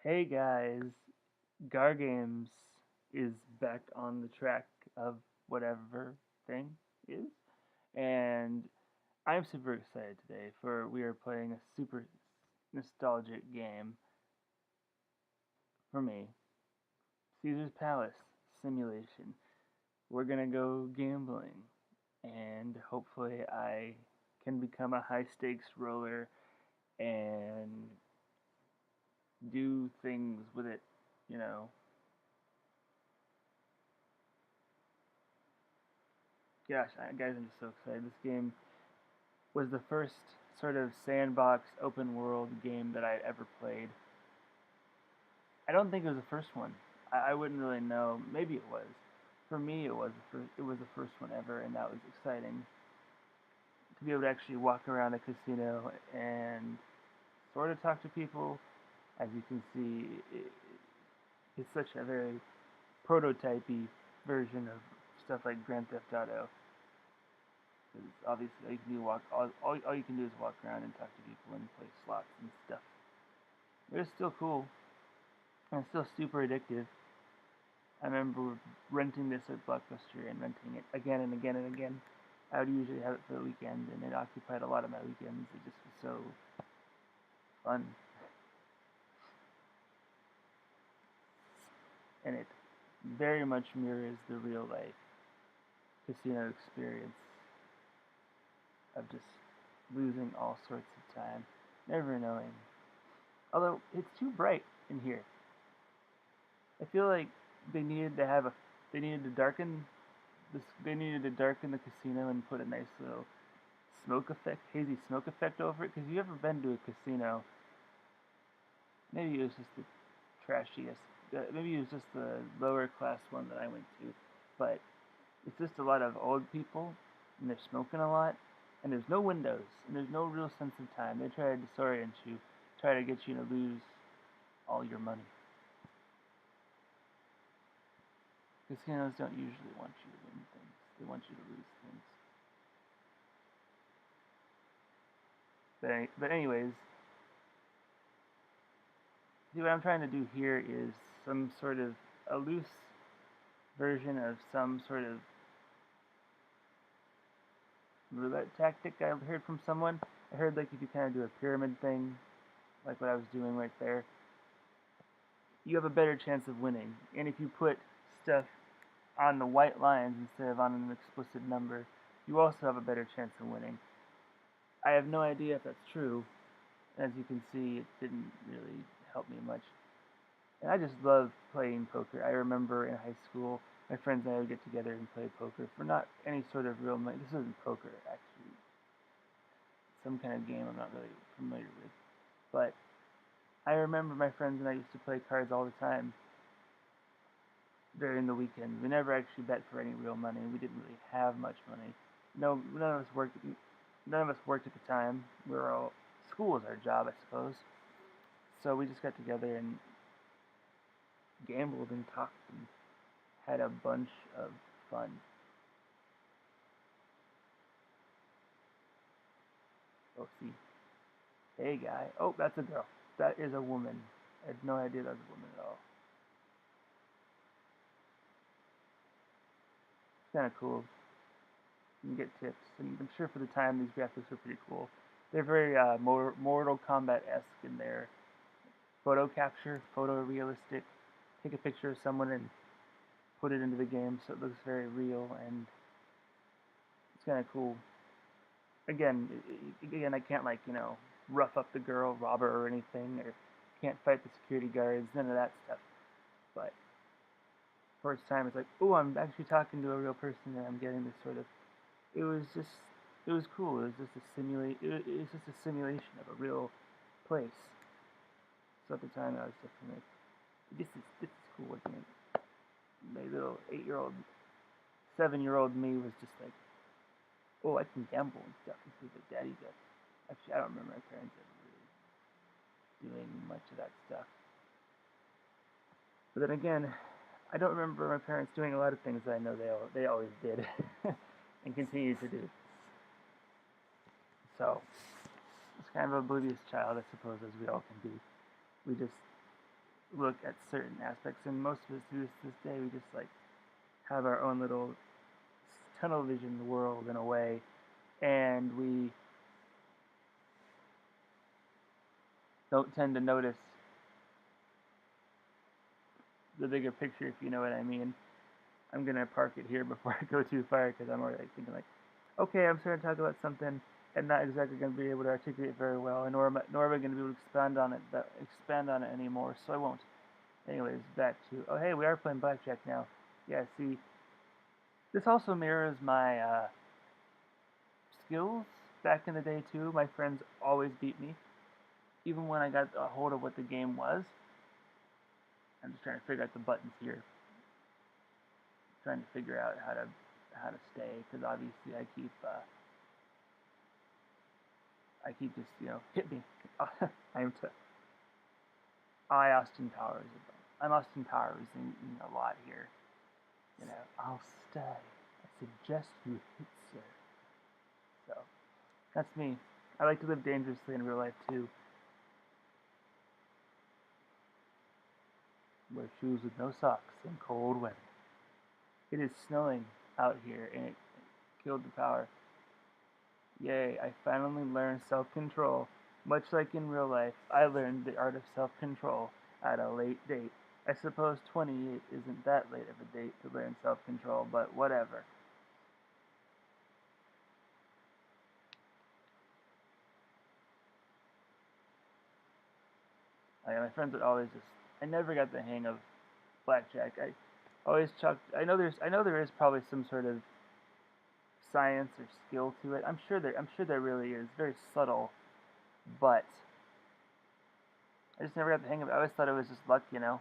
Hey guys, gargames is back on the track of whatever thing is, and I'm super excited today for we are playing a super nostalgic game for me, Caesar's Palace Simulation. We're gonna go gambling, and hopefully I can become a high stakes roller and do things with it, you know, Gosh, guys, I'm just so excited. This game was the first sort of sandbox open world game that I ever played. I don't think it was the first one. I wouldn't really know. Maybe it was. For me, it was the first. It was the first one ever, and that was exciting to be able to actually walk around a casino and sort of talk to people. As you can see, it's such a very prototypey version of stuff like Grand Theft Auto. Because obviously, all you can do all you can do is walk around and talk to people and play slots and stuff. But it's still cool and it's still super addictive. I remember renting this at Blockbuster and renting it again and again and again. I would usually have it for the weekend, and it occupied a lot of my weekends. It just was so fun, and it very much mirrors the real life casino experience of just losing all sorts of time, never knowing. Although it's too bright in here. I feel like they needed to have a they needed to darken this they needed to darken the casino and put a nice little smoke effect, hazy smoke effect over it. Because you ever been to a casino? Maybe it was just the trashiest. Maybe it was just the lower class one that I went to, but it's just a lot of old people and they're smoking a lot, and there's no windows and there's no real sense of time. They try to disorient you, try to get you to lose all your money. Casinos don't usually want you to win things. They want you to lose things. But anyways, see what I'm trying to do here is some sort of a loose version of some sort of roulette tactic I heard from someone. I heard like if you kind of do a pyramid thing, like what I was doing right there, you have a better chance of winning. And if you put stuff on the white lines instead of on an explicit number, you also have a better chance of winning. I have no idea if that's true. As you can see, it didn't really help me much. And I just love playing poker. I remember in high school, my friends and I would get together and play poker for not any sort of real money. This isn't poker, actually. Some kind of game I'm not really familiar with. But I remember my friends and I used to play cards all the time during the weekends. We never actually bet for any real money. We didn't really have much money. No, none of us worked. None of us worked at the time. We were all school was our job, I suppose. So we just got together and gambled and talked and had a bunch of fun. Oh, see, hey guy. Oh, that's a girl. That is a woman. I had no idea that was a woman at all. It's kind of cool. You can get tips, and I'm sure for the time these graphics are pretty cool. They're very Mortal Kombat-esque in their photo capture, photorealistic. Take a picture of someone and put it into the game so it looks very real, and it's kind of cool. Again, I can't like rough up the girl, rob her or anything, or can't fight the security guards, none of that stuff. But first time, it's like, oh, I'm actually talking to a real person, and I'm getting this sort of. It was just, it was cool. It was just a simulate. It was just a simulation of a real place. So at the time, I was definitely like, this is cool. Isn't it? My little 8-year-old, 7-year-old me was just like, oh, I can gamble and stuff. This is what daddy does. Actually, I don't remember my parents ever really doing much of that stuff. But then again, I don't remember my parents doing a lot of things that I know they always did and continue to do. So it's kind of an oblivious child, I suppose, as we all can be. We just look at certain aspects, and most of us do this day. We just like have our own little tunnel vision world in a way, and we don't tend to notice the bigger picture, if you know what I mean. I'm gonna park it here before I go too far because I'm already like thinking like, okay, I'm starting to talk about something and not exactly gonna be able to articulate it very well, and nor am I gonna be able to expand on it anymore. So I won't. Anyways, back to hey, we are playing blackjack now. Yeah, see, this also mirrors my skills back in the day too. My friends always beat me, even when I got a hold of what the game was. I'm just trying to figure out the buttons here. Trying to figure out how to stay, because obviously I keep just hit me. Austin Powers. I'm Austin Powers in a lot here. I'll stay. I suggest you hit, sir. So that's me. I like to live dangerously in real life too. Wear shoes with no socks in cold weather. It is snowing out here, and it killed the power. Yay, I finally learned self-control. Much like in real life, I learned the art of self-control at a late date. I suppose 28 isn't that late of a date to learn self-control, but whatever. My friends would always I never got the hang of blackjack. I know there is probably some sort of science or skill to it. I'm sure there really is. Very subtle, but I just never got the hang of it. I always thought it was just luck. My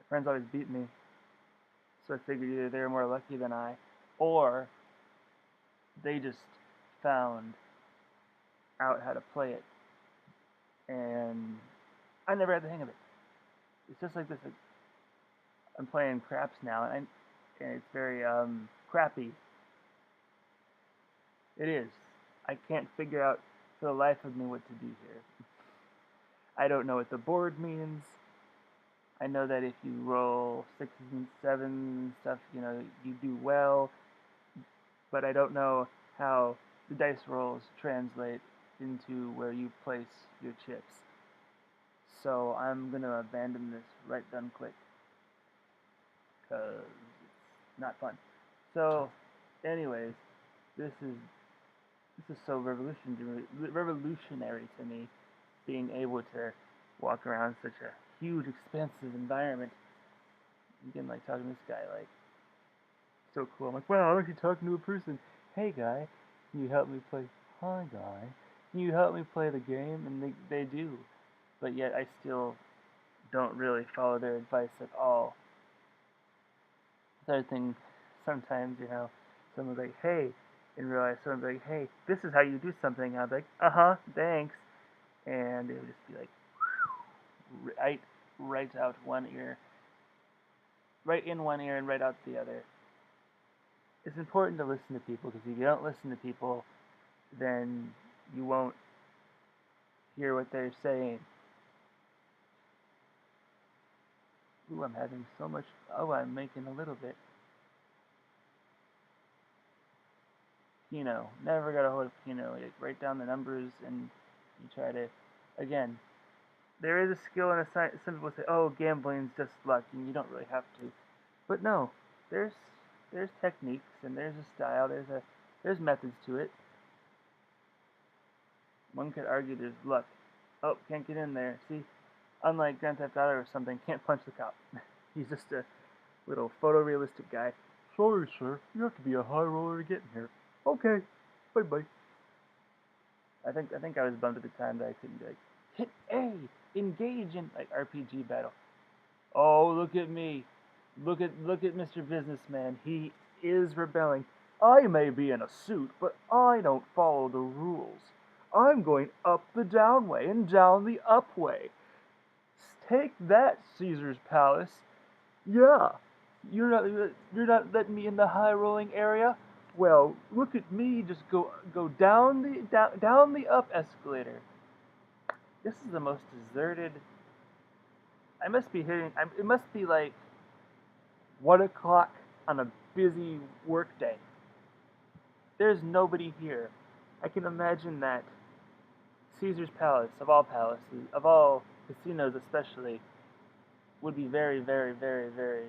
friends always beat me, so I figured either they were more lucky than I, or they just found out how to play it, and I never had the hang of it. It's just like this. I'm playing craps now, and it's very crappy. It is. I can't figure out for the life of me what to do here. I don't know what the board means. I know that if you roll 6s and 7s and stuff, you do well. But I don't know how the dice rolls translate into where you place your chips. So I'm going to abandon this right done quick, because it's not fun. So, anyways, this is so revolutionary to me, being able to walk around such a huge, expansive environment. You can talking to this guy, so cool. I'm like, wow, I'm actually talking to a person. Hey guy, can you help me play? Hi guy, can you help me play the game? And they do, but yet I still don't really follow their advice at all. Third thing, sometimes someone's like, hey, in real life, someone's like, hey, this is how you do something. I'd be like, thanks, and it would just be like, right out one ear, right in one ear and right out the other. It's important to listen to people, because if you don't listen to people, then you won't hear what they're saying. Ooh, I'm having so much. Oh, I'm making a little bit. Never got a hold of write down the numbers, and you try to, again, there is a skill and a science. Some people say, oh, gambling's just luck, and you don't really have to. But no, there's techniques, and there's a style, there's methods to it. One could argue there's luck. Oh, can't get in there. See, unlike Grand Theft Auto or something, can't punch the cop. He's just a little photorealistic guy. Sorry, sir, you have to be a high roller to get in here. Okay, bye-bye. I think I was bummed at the time that I couldn't be like, hit A, engage in RPG battle. Oh, look at me. Look at Mr. Businessman. He is rebelling. I may be in a suit, but I don't follow the rules. I'm going up the down way and down the up way. Take that, Caesar's palace. Yeah, you're not letting me in the high rolling area. Well, look at me just go down the up escalator. This is the most deserted I must be hitting. It must be like 1 o'clock on a busy work day. There's nobody here. I can imagine that Caesar's Palace, of all palaces, of all casinos especially, would be very, very, very, very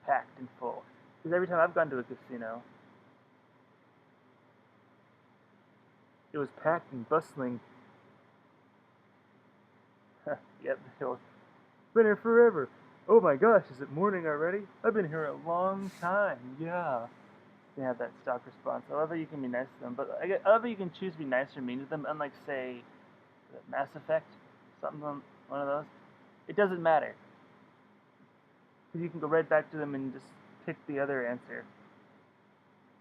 packed and full. Because every time I've gone to a casino, it was packed and bustling. Yep, been here forever. Oh my gosh, is it morning already? I've been here a long time. Yeah. They have that stock response. I love how you can be nice to them, but I love how you can choose to be nice or mean to them. Unlike, say, Mass Effect, something one of those. It doesn't matter because you can go right back to them and just pick the other answer,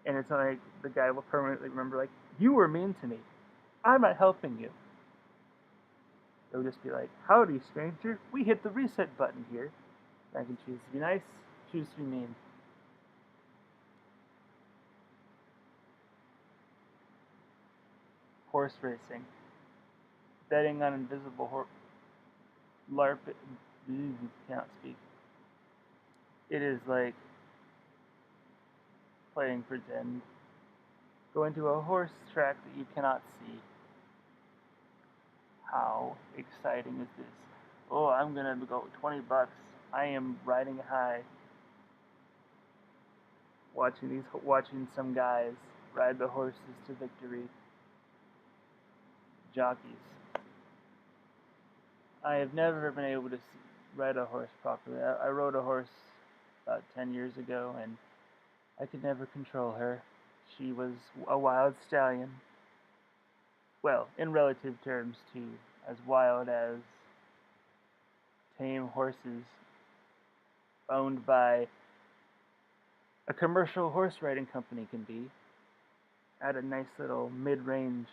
and it's not like the guy will permanently remember, like, you were mean to me. I'm not helping you. They'll just be like, howdy, stranger. We hit the reset button here. I can choose to be nice, choose to be mean. Horse racing. Betting on invisible LARP. Can't speak. It is like playing pretend. Go into a horse track that you cannot see. How exciting is this? Oh, I'm gonna go $20. I am riding high. Watching some guys ride the horses to victory. Jockeys. I have never been able to ride a horse properly. I rode a horse about 10 years ago, and I could never control her. She was a wild stallion. Well, in relative terms, too, as wild as tame horses owned by a commercial horse riding company can be. At a nice little mid-range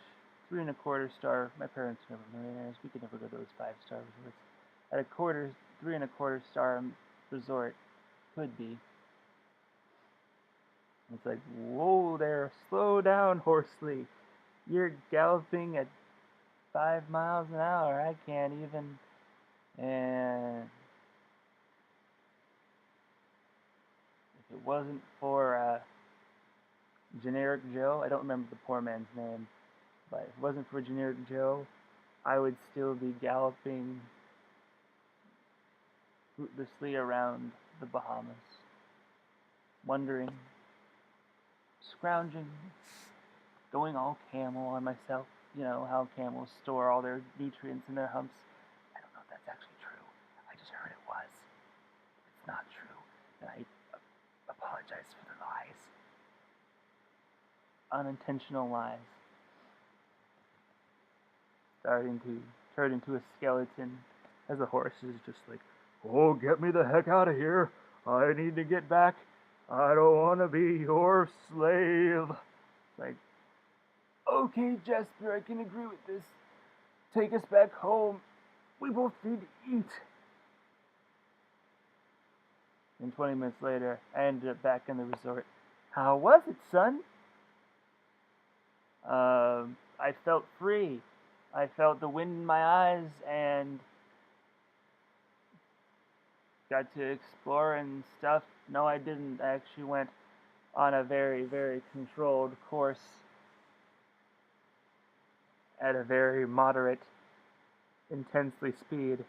3.25 star. My parents were never millionaires. We could never go to those 5-star resorts. At a 3.25 star resort, could be. It's like, whoa there, slow down, Horsley. You're galloping at 5 miles an hour. I can't even. And if it wasn't for Generic Joe, I don't remember the poor man's name, but if it wasn't for Generic Joe, I would still be galloping fruitlessly around the Bahamas, wondering, scrounging, going all camel on myself. You know how camels store all their nutrients in their humps. I don't know if that's actually true. I just heard it was. It's not true. And I apologize for the lies. Unintentional lies. Starting to turn into a skeleton as the horse is just like, oh, get me the heck out of here. I need to get back. I don't want to be your slave. It's like, okay, Jasper, I can agree with this. Take us back home. We both need to eat. And 20 minutes later, I ended up back in the resort. How was it, son? I felt free. I felt the wind in my eyes and got to explore and stuff. No, I didn't. I actually went on a very, very controlled course at a very moderate, intensely speed.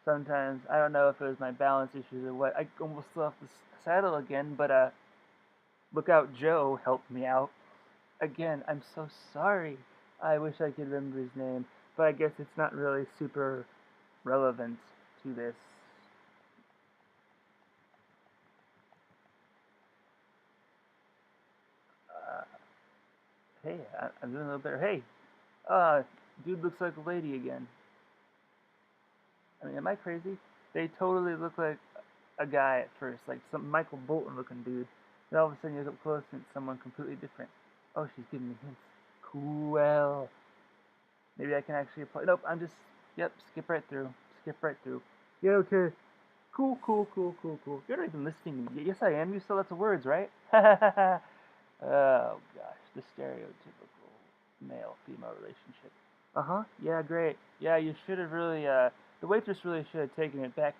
Sometimes, I don't know if it was my balance issues or what, I almost fell off the saddle again, but Lookout Joe helped me out. Again, I'm so sorry. I wish I could remember his name, but I guess it's not really super relevant to this. Uh, hey, I'm doing a little better. Hey, dude looks like a lady again. I mean, am I crazy? They totally look like a guy at first, like some Michael Bolton looking dude. Then all of a sudden you look up close and it's someone completely different. Oh, she's giving me hints. Cool. Maybe I can actually apply. Nope, I'm just, yep, skip right through. Skip right through. Yeah, okay. Cool, cool, cool, cool, cool. You're not even listening to me. Yes, I am. You still lots of words, right? Oh, gosh. The stereotypical male-female relationship. Uh-huh. Yeah, great. Yeah, you should have really, the waitress really should have taken it back.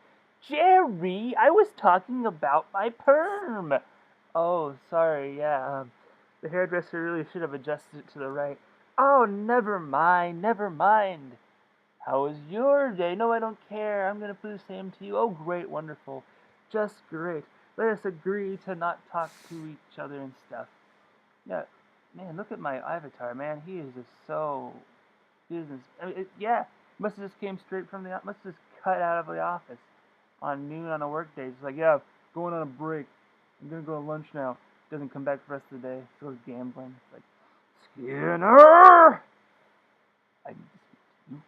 Jerry, I was talking about my perm. Oh, sorry, yeah. The hairdresser really should have adjusted it to the right. Oh, never mind, never mind. How was your day? No, I don't care. I'm going to do the same to you. Oh, great, wonderful. Just great. Let us agree to not talk to each other and stuff. Yeah, man, look at my avatar, man. He is just so business. I mean, yeah, must have just came straight from the, must have just cut out of the office on noon on a work day. It's like, yeah, going on a break. I'm going to go to lunch now. Doesn't come back the rest of the day. Still goes gambling. It's like, Skinner! I need to speak to you.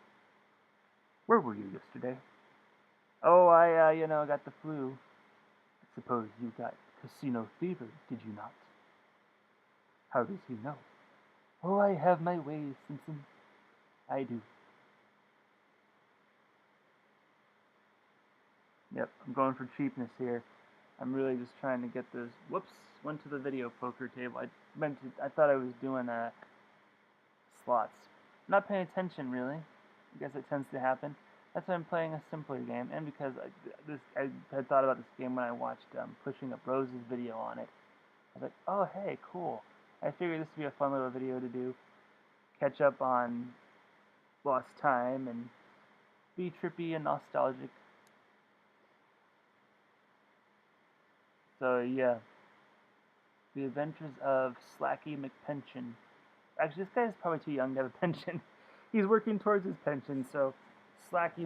Where were you yesterday? Oh, I, got the flu. I suppose you got casino fever, did you not? How does he know? Oh, I have my ways, Simpson. I do. Yep, I'm going for cheapness here. I'm really just trying to get this. Whoops, went to the video poker table. I thought I was doing slots. I'm not paying attention really. I guess it tends to happen. That's why I'm playing a simpler game, and because I had thought about this game when I watched Pushing Up Rose's video on it. I was like, oh hey, cool. I figured this would be a fun little video to do. Catch up on lost time and be trippy and nostalgic. So yeah, The Adventures of Slacky McPension. Actually, this guy's probably too young to have a pension. He's working towards his pension, so Slacky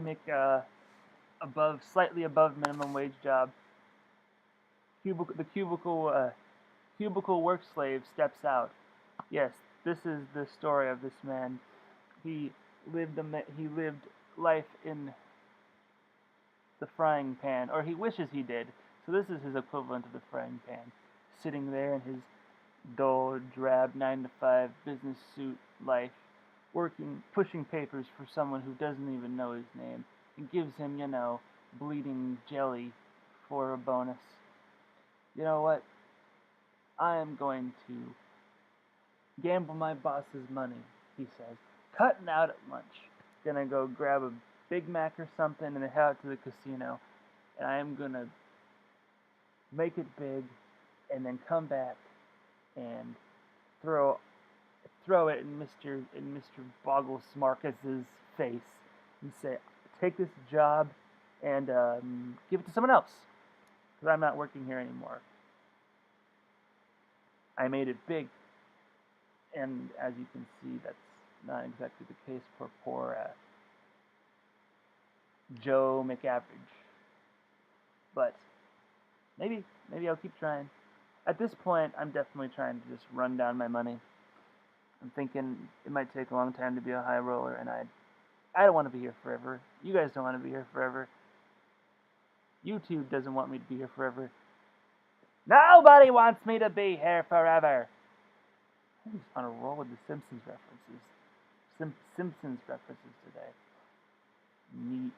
slightly above minimum wage job. Cubicle work slave steps out. Yes, this is the story of this man. He lived life in the frying pan, or he wishes he did. So this is his equivalent of the frying pan, sitting there in his dull, drab 9-to-5 business suit life, working, pushing papers for someone who doesn't even know his name, and gives him, bleeding jelly for a bonus. You know what? I am going to gamble my boss's money, he says, cutting out at lunch. Gonna go grab a Big Mac or something and head out to the casino. And I am gonna make it big and then come back and throw it in Mr. Boggle Smarkus's face and say, take this job and give it to someone else because I'm not working here anymore. I made it big, and as you can see, that's not exactly the case for poor Joe McAverage. But maybe I'll keep trying. At this point, I'm definitely trying to just run down my money. I'm thinking it might take a long time to be a high roller, and I don't want to be here forever. You guys don't want to be here forever. YouTube doesn't want me to be here forever. Nobody wants me to be here forever. I'm just on a roll with the Simpsons references. Simpsons references today. Neat.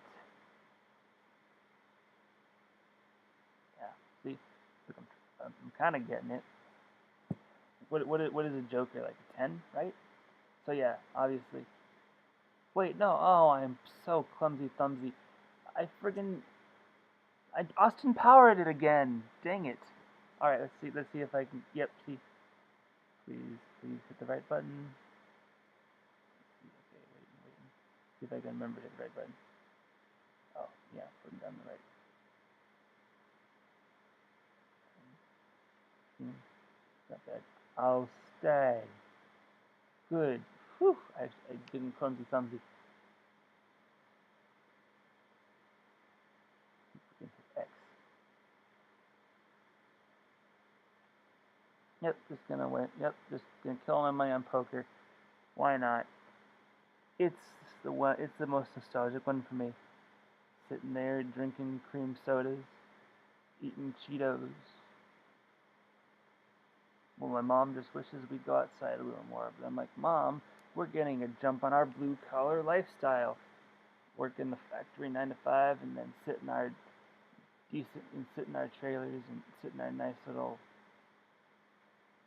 Yeah. See, look, I'm kind of getting it. What is a Joker, like a 10, right? So yeah, obviously. Wait, no. Oh, I'm so clumsy thumbsy. Austin powered it again. Dang it. All right, let's see if I can. Yep. See. Please hit the right button. Okay, waiting. See if I can remember to hit the right button. Oh, yeah, putting down the right. Not bad. I'll stay. Good. Whew, I didn't clumsy thumbsy. X. Yep, just gonna win. Yep, just gonna kill my money on poker. Why not? It's the most nostalgic one for me. Sitting there drinking cream sodas, eating Cheetos. Well, my mom just wishes we'd go outside a little more. But I'm like, Mom, we're getting a jump on our blue-collar lifestyle. Work in the factory 9 to 5, and then sit in our trailers and sit in our nice little,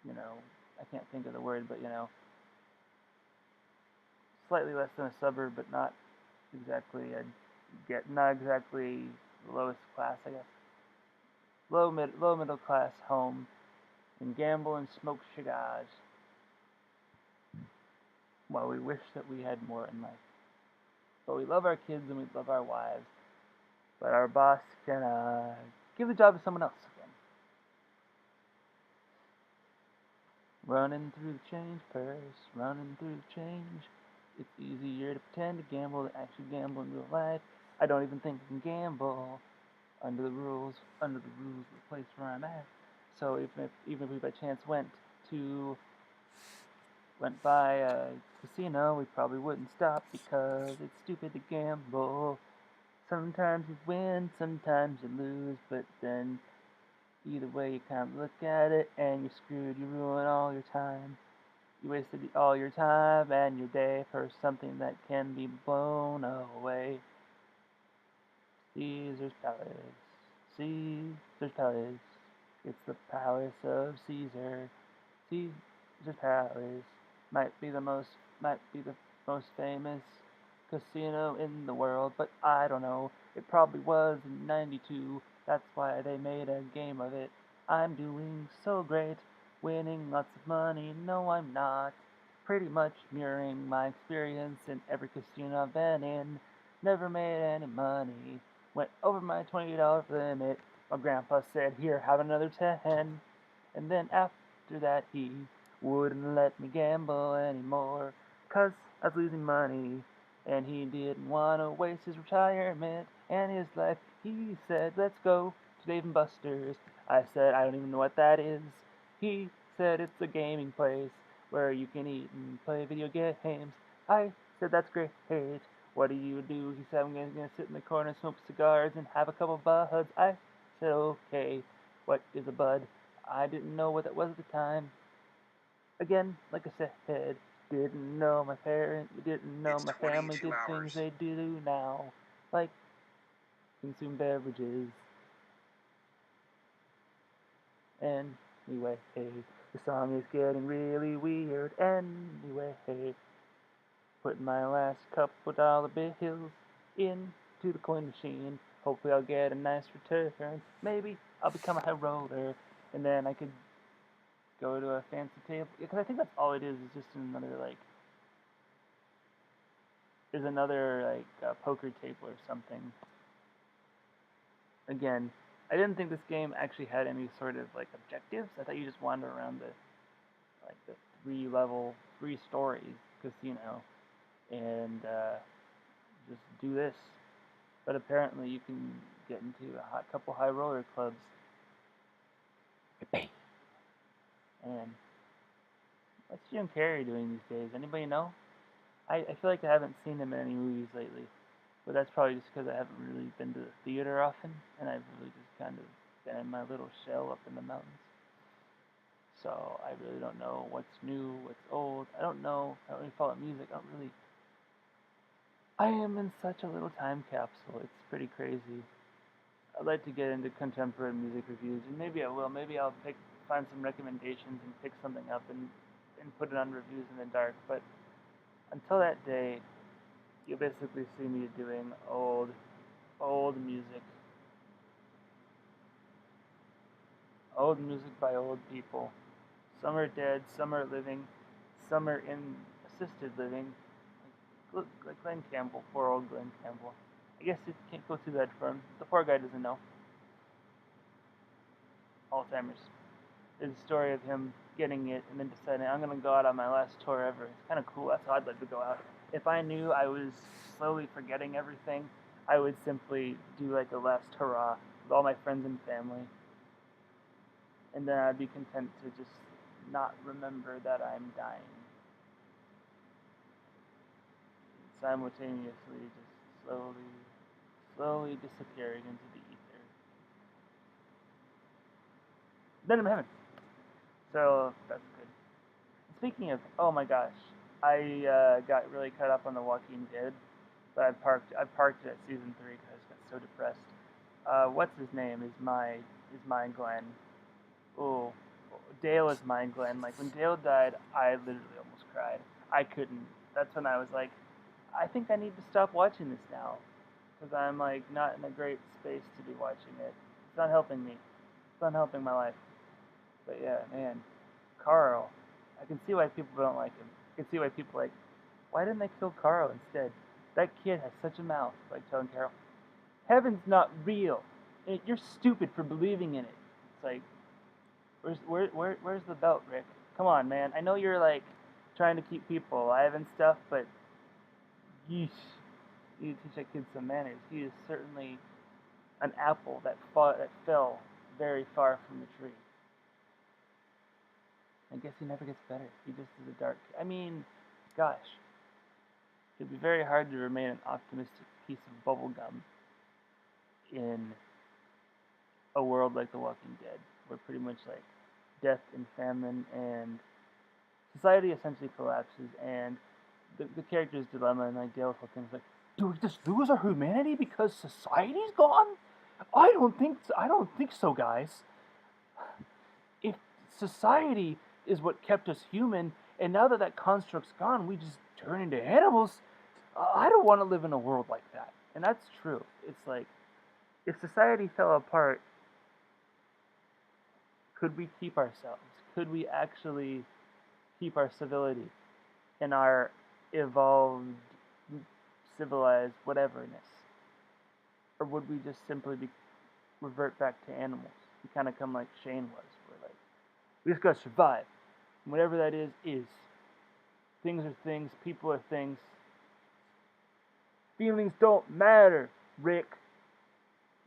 I can't think of the word, but slightly less than a suburb, but not exactly the lowest class, I guess, low middle class home, and gamble and smoke cigars. Well, we wish that we had more in life, but we love our kids and we love our wives. But our boss can give the job to someone else again. Running through the change purse, running through the change. It's easier to pretend to gamble than actually gamble in real life. I don't even think I can gamble under the rules of the place where I'm at. So even if we by chance went by a casino, we probably wouldn't stop because it's stupid to gamble. Sometimes you win, sometimes you lose, but then either way you kind of look at it and you're screwed. You ruin all your time. You wasted all your time and your day for something that can be blown away. Caesar's Palace. Caesar's Palace. It's the palace of Caesar. Caesar's Palace might be the most famous casino in the world, but I don't know. It probably was in '92. That's why they made a game of it. I'm doing so great, winning lots of money. No, I'm not. Pretty much mirroring my experience in every casino I've been in. Never made any money. Went over my $20 limit. My grandpa said, "Here, have another 10." And then after that, he wouldn't let me gamble anymore, 'cause I was losing money. And he didn't want to waste his retirement and his life. He said, "Let's go to Dave & Buster's." I said, "I don't even know what that is." He said, "It's a gaming place where you can eat and play video games." I said, "That's great. What do you do?" He said, "I'm going to sit in the corner, smoke cigars, and have a couple buds." I said, "Okay, what is a bud?" I didn't know what that was at the time. Again, like I said, didn't know my parents, didn't know my family did things they do now, like consume beverages. Anyway, the song is getting really weird. Anyway, putting my last couple dollar bills into the coin machine. Hopefully I'll get a nice return. Maybe I'll become a high roller, and then I could go to a fancy table. Because I think that's all it is just another, like, there's another, like, poker table or something. Again, I didn't think this game actually had any sort of, like, objectives. I thought you just wander around the three stories casino and just do this. But apparently you can get into a couple high roller clubs. And what's Jim Carrey doing these days? Anybody know? I feel like I haven't seen him in any movies lately. But that's probably just because I haven't really been to the theater often. And I've really just kind of been in my little shell up in the mountains. So I really don't know what's new, what's old. I don't know. I don't really follow music. I am in such a little time capsule. It's pretty crazy. I'd like to get into contemporary music reviews, and maybe I will. Maybe I'll find some recommendations and pick something up and put it on reviews in the dark. But until that day, you'll basically see me doing old music. Old music by old people. Some are dead, some are living, some are in assisted living. Like Glenn Campbell, poor old Glenn Campbell. I guess it can't go too bad for him. The poor guy doesn't know. Alzheimer's. There's a story of him getting it and then deciding, I'm going to go out on my last tour ever. It's kind of cool. That's how I'd like to go out. If I knew I was slowly forgetting everything, I would simply do like a last hurrah with all my friends and family. And then I'd be content to just not remember that I'm dying. Simultaneously just slowly disappearing into the ether. Then I'm in heaven. So that's good. Speaking of, oh my gosh, I got really caught up on The Walking Dead, but I parked it at season 3 because I just got so depressed. What's his name is my Glenn. Oh, Dale is my Glenn. Like when Dale died, I literally almost cried. I couldn't. That's when I was like, I think I need to stop watching this now. because I'm like not in a great space to be watching it. It's not helping me. It's not helping my life. But yeah, man, Carl. I can see why people don't like him. I can see why people like. Why didn't they kill Carl instead? That kid has such a mouth. Like telling Carol, heaven's not real. You're stupid for believing in it. It's like, where's the belt, Rick? Come on, man. I know you're like trying to keep people alive and stuff, but yeesh, you need to teach that kid some manners. He is certainly an apple that fell very far from the tree. I guess he never gets better. He just is a dark. I mean, gosh, it'd be very hard to remain an optimistic piece of bubble gum in a world like The Walking Dead, where pretty much like death and famine and society essentially collapses, and the character's dilemma and like Dale's whole thing's like, do we just lose our humanity because society's gone? I don't think so, guys. If society is what kept us human, and now that that construct's gone, we just turn into animals. I don't want to live in a world like that. And that's true. It's like, if society fell apart, could we keep ourselves? Could we actually keep our civility and our evolved, civilized whateverness? Or would we just simply revert back to animals? We kind of come like Shane was. We're like, we just gotta survive. And whatever that is, is. Things are things, people are things. Feelings don't matter, Rick.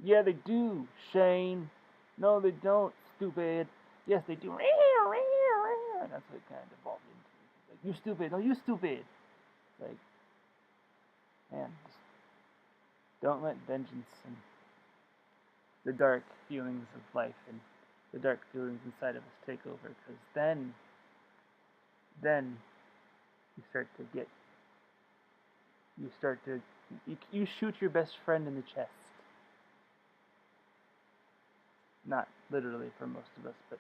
Yeah, they do, Shane. No, they don't, stupid. Yes, they do. That's what it kind of evolved into. Like, you stupid. No, you stupid. Like, man, just don't let vengeance and the dark feelings of life and the dark feelings inside of us take over, because then you shoot your best friend in the chest. Not literally for most of us, but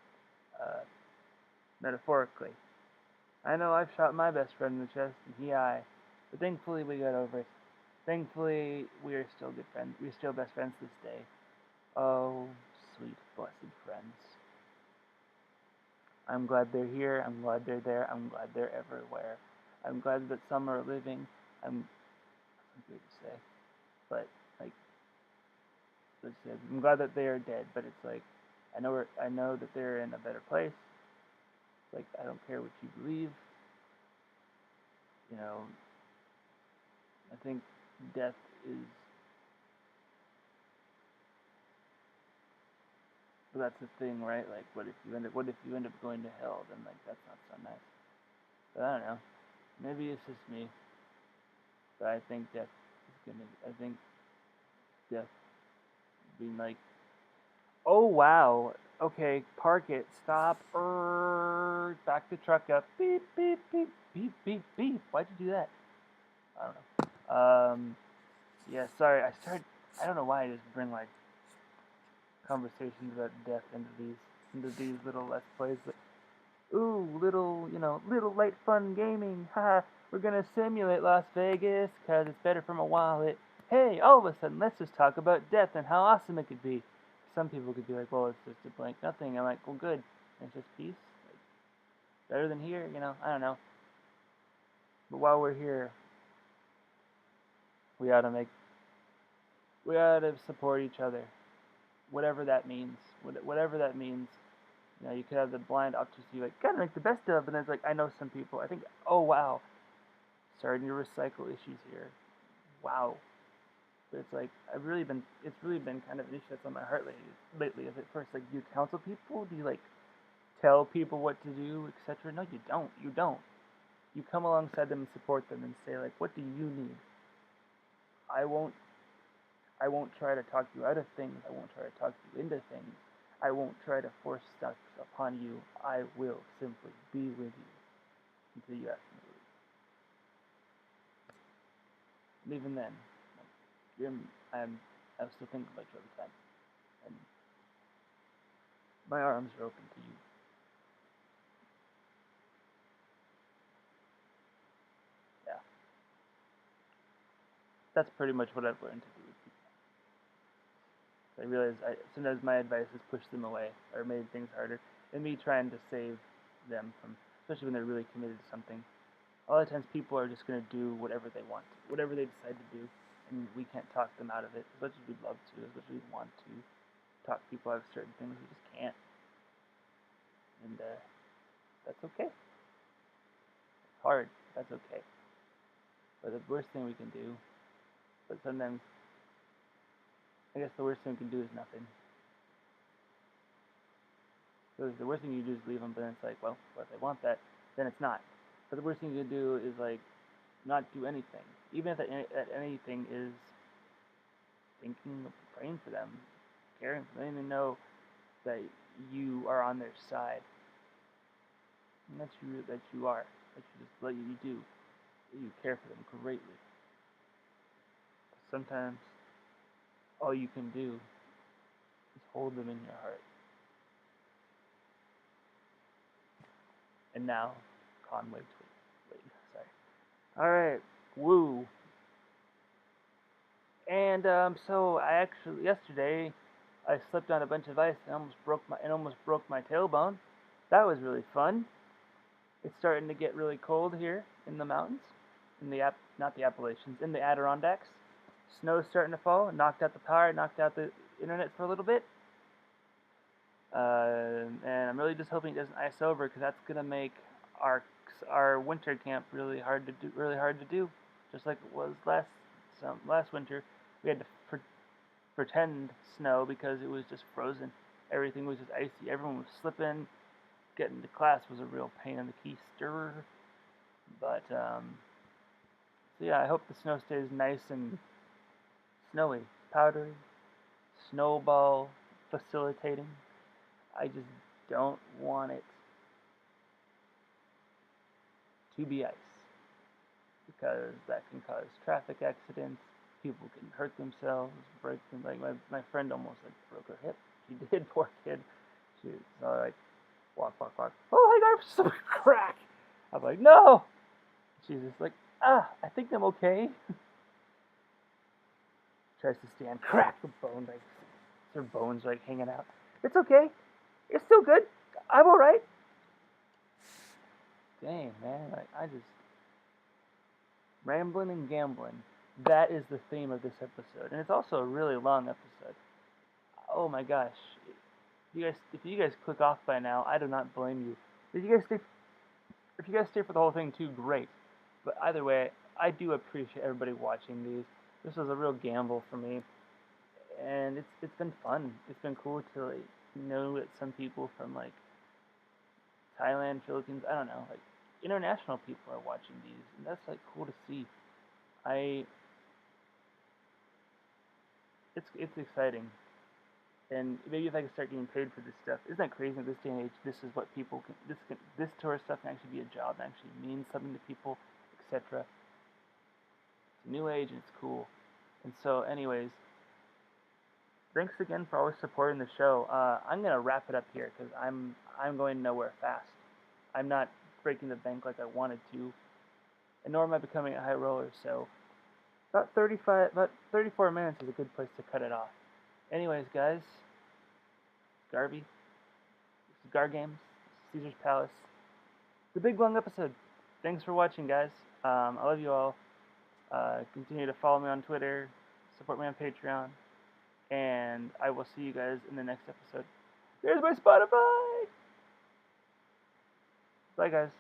metaphorically. I know I've shot my best friend in the chest, and he I. But thankfully we got over it. Thankfully we are still good friends. We're still best friends this day. Oh, sweet, blessed friends. I'm glad they're here. I'm glad they're there. I'm glad they're everywhere. I'm glad that some are living. I'm weird to say, but like, I'm glad that they are dead. But it's like, I know that they're in a better place. Like, I don't care what you believe. You know, I think death is. But that's the thing, right? Like, what if you end up going to hell? Then like that's not so nice. But I don't know. Maybe it's just me. But I think death is gonna. I think death being like, oh wow, okay, park it, stop, back the truck up, beep beep beep beep beep beep. Why'd you do that? I don't know. Yeah, sorry. I don't know why I just bring like conversations about death into these little let's plays. But, ooh, little light fun gaming. Haha, we're gonna simulate Las Vegas 'cause it's better for my wallet. Hey, all of a sudden, let's just talk about death and how awesome it could be. Some people could be like, well, it's just a blank nothing. I'm like, well, good. It's just peace. Like, better than here, I don't know. But while we're here, we ought to support each other. Whatever that means. Whatever that means. You could have the blind optimism, like, gotta make the best of, and then it's like, I know some people, I think, oh, wow, starting to recycle issues here. Wow. But it's like, it's really been kind of an issue that's on my heart lately. Is at first, like, do you counsel people? Do you, like, tell people what to do, etc.? No, you don't. You don't. You come alongside them and support them and say, like, what do you need? I won't try to talk you out of things. I won't try to talk you into things. I won't try to force stuff upon you. I will simply be with you until you ask me to leave. And even then, I still think about you all the time. And my arms are open to you. Yeah. That's pretty much what I've learned to do with I realize sometimes my advice has pushed them away or made things harder, and me trying to save them from, especially when they're really committed to something. A lot of times people are just going to do whatever they want, whatever they decide to do, and we can't talk them out of it as much as we'd love to, as much as we want to talk people out of certain things. We just can't, and that's okay. It's hard. That's okay. But the worst thing we can do, but sometimes, I guess the worst thing we can do is nothing. Because the worst thing you do is leave them, but then it's like, well, if they want that, then it's not. But the worst thing you can do is like not do anything, even if that anything is thinking, praying for them, caring for them, and know that you are on their side, and that you are, that you just let you do, that you care for them greatly. Sometimes all you can do is hold them in your heart. And now, Conway tweet. Wait, sorry. Alright, woo. And so I actually yesterday I slipped on a bunch of ice and almost broke my tailbone. That was really fun. It's starting to get really cold here in the mountains, in the not the Appalachians, in the Adirondacks. Snow's starting to fall. Knocked out the power. Knocked out the internet for a little bit. And I'm really just hoping it doesn't ice over, because that's gonna make our winter camp really hard to do. Just like it was last winter, we had to pretend snow because it was just frozen. Everything was just icy. Everyone was slipping. Getting to class was a real pain in the keister. But so yeah, I hope the snow stays nice and snowy, powdery, snowball facilitating. I just don't want it to be ice, because that can cause traffic accidents. People can hurt themselves, break them. Like my friend almost broke her hip. She did, poor kid. She was like, walk. Oh, I got some crack. I'm like, no. She's just like, I think I'm okay. Tries to stand, crack the bone, like her bones like hanging out. It's okay. It's still good. I'm all right. Dang, man, like I just Ramblin and Gamblin. That is the theme of this episode, and it's also a really long episode. Oh my gosh, if you guys click off by now, I do not blame you. If you guys stay for the whole thing too, great. But either way, I do appreciate everybody watching these. This was a real gamble for me, and it's been fun. It's been cool to like know that some people from like Thailand, Philippines, I don't know, like international people are watching these, and that's like cool to see. It's exciting, and maybe if I could start getting paid for this stuff, isn't that crazy? In this day and age, this is what people can. This sort of stuff can actually be a job, and actually means something to people, etc. It's a new age, and it's cool. And so, anyways, thanks again for always supporting the show. I'm gonna wrap it up here because I'm going nowhere fast. I'm not breaking the bank like I wanted to, and nor am I becoming a high roller. So about 34 minutes is a good place to cut it off. Anyways, guys, Garby, this is gargames, Caesar's Palace, the big long episode. Thanks for watching, guys. I love you all. Continue to follow me on Twitter, support me on Patreon, and I will see you guys in the next episode. There's my Spotify! Bye, guys.